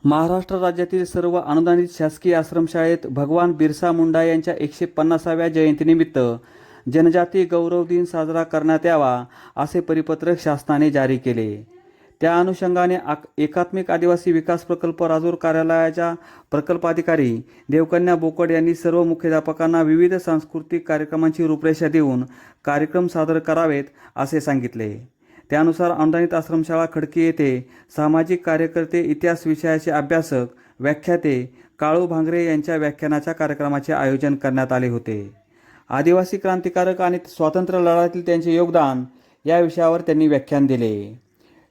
महाराष्ट्र राज्यातील सर्व अनुदानित शासकीय आश्रमशाळेत भगवान बिरसा मुंडा यांच्या 150व्या जयंतीनिमित्त जनजाती गौरव दिन साजरा करण्यात यावा असे परिपत्रक शासनाने जारी केले. त्या अनुषंगाने एकात्मिक आदिवासी विकास प्रकल्प राजूर कार्यालयाच्या प्रकल्पाधिकारी देवकन्या बोकड यांनी सर्व मुख्याध्यापकांना विविध सांस्कृतिक कार्यक्रमांची रूपरेषा देऊन कार्यक्रम सादर करावेत असे सांगितले. त्यानुसार अनुदानित आश्रमशाळा खडकी येथे सामाजिक कार्यकर्ते, इतिहास विषयाचे अभ्यासक, व्याख्याते काळू भांगरे यांच्या व्याख्यानाच्या कार्यक्रमाचे आयोजन करण्यात आले होते. आदिवासी क्रांतिकारक आणि स्वातंत्र्य लढ्यातील त्यांचे योगदान या विषयावर त्यांनी व्याख्यान दिले.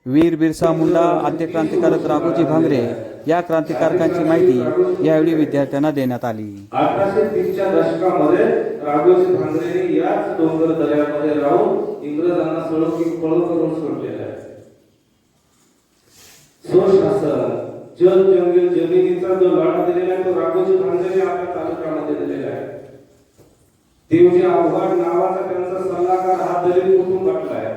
वीर बिरसा मुंडा, आद्य क्रांतिकारक राघोजी भांगरे या क्रांतिकारकांची माहिती यावेळी विद्यार्थ्यांना देण्यात आली. 1830च्या दशकामध्ये राघोजी भांगरे याच डोंगर दऱ्यामध्ये राहून इंग्रजांना पळ करून सोडलेलं आहे. स्वशासन, जल जंगल जमिनीचा जो लढा दिलेला आहे तो राघोजी भांगरे आपल्या तालुक्यामध्ये दिलेला आहे. देवजी आव्हाड नावाचा त्यांचा सल्लागार हा दलित कुटुंबातला आहे.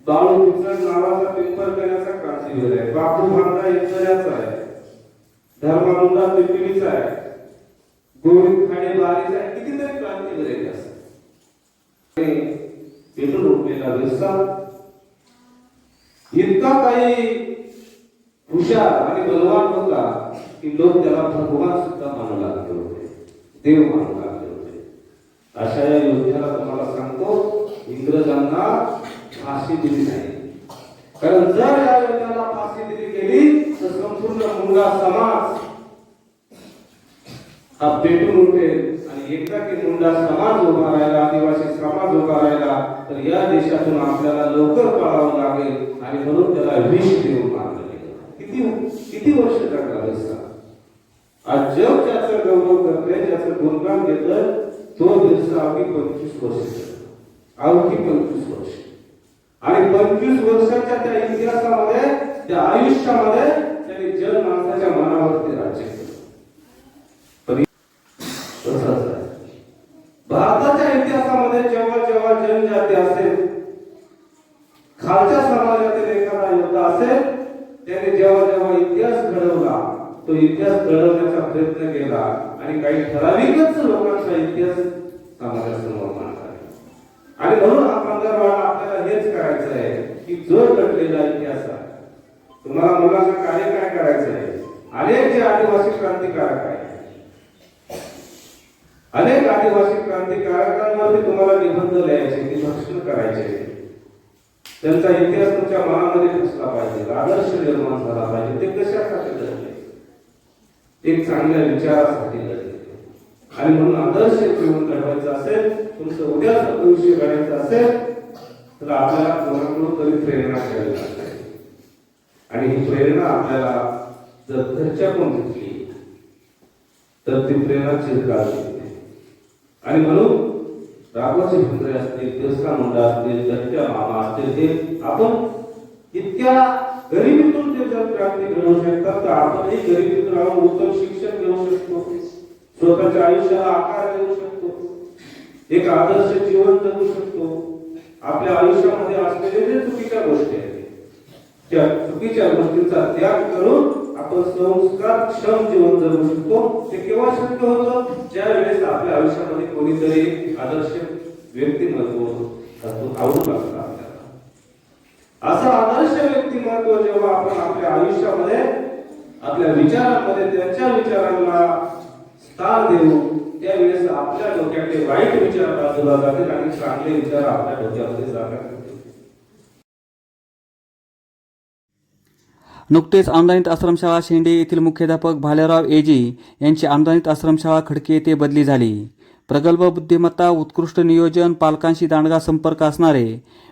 बाळू पिचड नावाचा पेपर करण्याचा क्रांतिवीर आहे. बापू भांगरा इंद्राचा आहे. धर्मानंदा पिपळीचा आहे. गोविंद खाडे बारीचा आहे. कितीतरी क्रांतिवीर आहेत असं पेटून उठलेला बिरसा इतका काही हुशार आणि बलवान होता की लोक त्याला भगवान सुद्धा मानू लागले होते, देव मानू लागले होते. अशा या योद्ध्याला तुम्हाला सांगतो, इंग्रजांना फाशी दिली नाही. कारण जर या योद्ध्याला फाशी दिली गेली तर संपूर्ण मुंडा समाज हा पेटून उठेल आणि एकदा की मुंडा समाज उभा राहिला, आदिवासी समाज उभा राहिला तर या देशातून आपल्याला लवकर पळावं लागेल आणि म्हणून त्याला विष देऊन मारलं गेलं. किती वर्ष जगला बिरसा. आज जग ज्याचं गौरव करते, ज्याचं गुणगान घेतं तो बिरसा अवघी 25 वर्ष, अवघी 25 वर्ष. आणि 25 वर्षाच्या त्या इतिहासामध्ये, त्या आयुष्यामध्ये त्यांनी जन माणसाच्या मनावरती राज्य केलं. भारताच्या इतिहासामध्ये जेव्हा जेव्हा जनजाती असेल, खालच्या समाजातील एखादा योद्धा असेल, त्याने जेव्हा जेव्हा इतिहास घडवला तो इतिहास घडवण्याचा प्रयत्न केला आणि काही ठराविकच लोकांचा इतिहास समाजासमोर मांडला. आणि म्हणून आपल्याला हेच करायचं आहे की जो घडलेला इतिहास आहे, तुम्हाला मुलांना कार्य काय करायचं आहे. अनेक जे आदिवासी क्रांतिकारक आहेत, अनेक आदिवासी क्रांतिकारकांवरती तुम्हाला निबंध लिहायचे, निरीक्षण करायचे. त्यांचा इतिहास तुमच्या मनामध्ये बसला पाहिजे, आदर्श निर्माण झाला पाहिजे. ते कशासाठी लढले? एक चांगल्या विचारासाठी लढले. आणि म्हणून आदर्श जीवन घडवायचं असेल, तुमचं उद्याचं भविष्य घडायचं असेल तर आपल्याला कोणाकडून तरी प्रेरणा घ्यावी लागते. आणि ही प्रेरणा आपल्याला जर घरच्याकडून घेतली तर ती प्रेरणा चिरकाल येते. आणि म्हणून राघोजी भांगरे असतील, बिरसा मुंडा असतील, दत्त्या मामा असतील, ते आपण इतक्या गरिबीतून ते जर क्रांती घडवू शकतात तर आपणही गरिबीतून राहून उत्तम शिक्षण घेऊ शकतो, स्वतःच्या आयुष्याला आकार देऊ शकतो, एक आदर्श जीवन जगू शकतो. आपल्या आयुष्यामध्ये असलेले जे चुकीच्या गोष्टी आहेत त्या चुकीच्या गोष्टींचा त्याग करून आपण संस्कारक्षम जीवन जगू शकतो. ते केव्हा शक्य होतं? ज्या वेळेस आपल्या आयुष्यामध्ये कोणीतरी आदर्श व्यक्तिमत्व आवडू लागतं आपल्याला. असं आदर्श व्यक्तिमत्व जेव्हा आपण आपल्या आयुष्यामध्ये, आपल्या विचारांमध्ये त्यांच्या विचारांना स्थान देऊ, त्यावेळेस आपल्या डोक्यातले वाईट विचार बाजूला जातील आणि चांगले विचार आपल्या डोक्यामध्ये जातात. नुकतेच अनुदानित आश्रमशाळा शेंडे येथील मुख्याध्यापक भालेराव एजी यांची अनुदानित आश्रमशाळा खडकी येथे बदली झाली. प्रगल्भ बुद्धिमत्ता, उत्कृष्ट नियोजन, पालकांशी दांडगा संपर्क असणारे,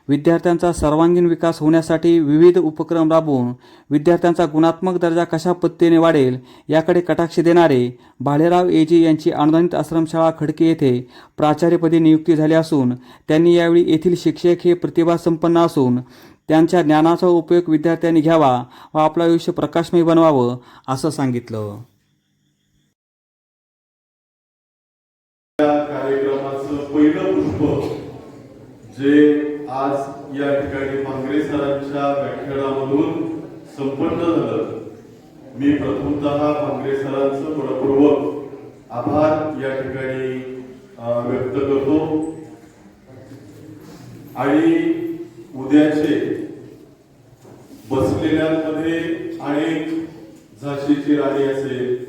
विद्यार्थ्यांचा सर्वांगीण विकास होण्यासाठी विविध उपक्रम राबवून विद्यार्थ्यांचा गुणात्मक दर्जा कशा पद्धतीने वाढेल याकडे कटाक्ष देणारे भालेराव एजी यांची अनुदानित आश्रमशाळा खडकी येथे प्राचार्यपदी नियुक्ती झाली असून त्यांनी यावेळी येथील शिक्षक हे प्रतिभासंपन्न असून त्यांच्या ज्ञानाचा उपयोग विद्यार्थ्यांनी घ्यावा व आपलं आयुष्य प्रकाशमय बनवावं असं सांगितलं. कार्यक्रमाचं पहिलं पुष्प जे आज या ठिकाणी भांगरे सरांच्या व्याख्यानामधून संपन्न झालं मी प्रथमतः भांगरे सरांचं मनपूर्वक आभार या ठिकाणी व्यक्त करतो आणि उद्याचे बसलेल्यांमध्ये अनेक झाशीची राणी असेल,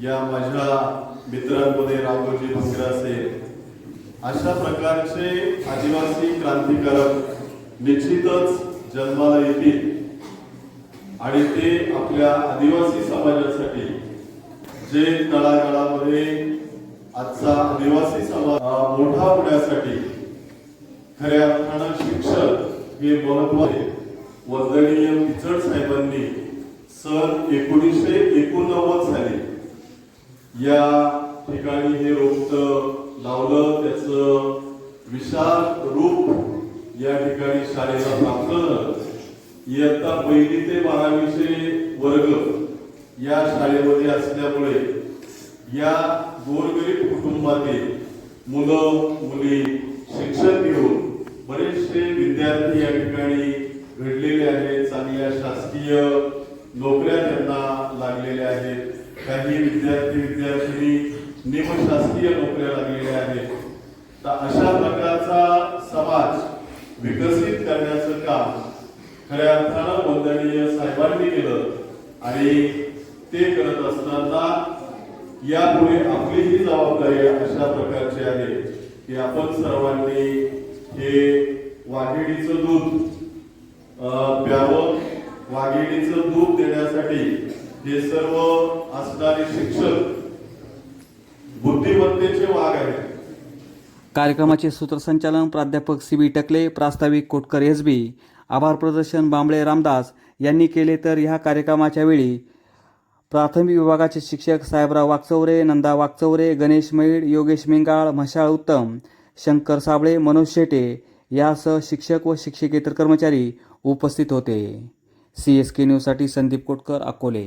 या माझ्या मित्रांमध्ये राघोजी भांगरे असेल, अशा प्रकारचे आदिवासी क्रांतिकारक निश्चितच जन्माला येतील आणि ते आपल्या आदिवासी समाजासाठी जे तळागाळामध्ये आजचा आदिवासी समाज मोठा होण्यासाठी खऱ्या अर्थानं शिक्षण हे महत्त्वाचे वंदनीय पिचड साहेबांनी सन 1989 साली या ठिकाणी हे रोपटं लावलं, त्याचं विशाल रूप या ठिकाणी शाळेला प्राप्त झालं. इयत्ता 1ली ते 12वीचे वर्ग या शाळेमध्ये असल्यामुळे या गोरगरीब कुटुंबातील मुलं मुली शिक्षण घेऊन बरेचसे विद्यार्थी या ठिकाणी घडलेले आहेत. चांगल्या शासकीय नोकऱ्या त्यांना लागलेल्या आहेत. काही विद्यार्थी विद्यार्थिनी निमशासकीय नोकऱ्या लागलेल्या आहेत. तर अशा प्रकारचा समाज विकसित करण्याचं काम खऱ्या अर्थानं वंदनीय साहेबांनी केलं आणि ते करत असताना यापुढे आपली ही जबाबदारी अशा प्रकारची आहे की आपण सर्वांनी हे वाघिणीचं दूध प्यावं. वाघिणीचं दूध देण्यासाठी हे सर्व असणारे शिक्षक बुद्धिमत्तेचे वाघ आहेत. कार्यक्रमाचे सूत्रसंचालन प्राध्यापक CB टकले, प्रास्ताविक कोटकर SB, आभार प्रदर्शन बांबळे रामदास यांनी केले. तर ह्या कार्यक्रमाच्या वेळी प्राथमिक विभागाचे शिक्षक साहेबराव वागचौरे, नंदा वागचौरे, गणेश मैड, योगेश मिंगाळ, म्हशाळ उत्तम, शंकर साबळे, मनोज शेटे यासह शिक्षक व शिक्षकेतर कर्मचारी उपस्थित होते. CSK न्यूजसाठी संदीप कोटकर, अकोले.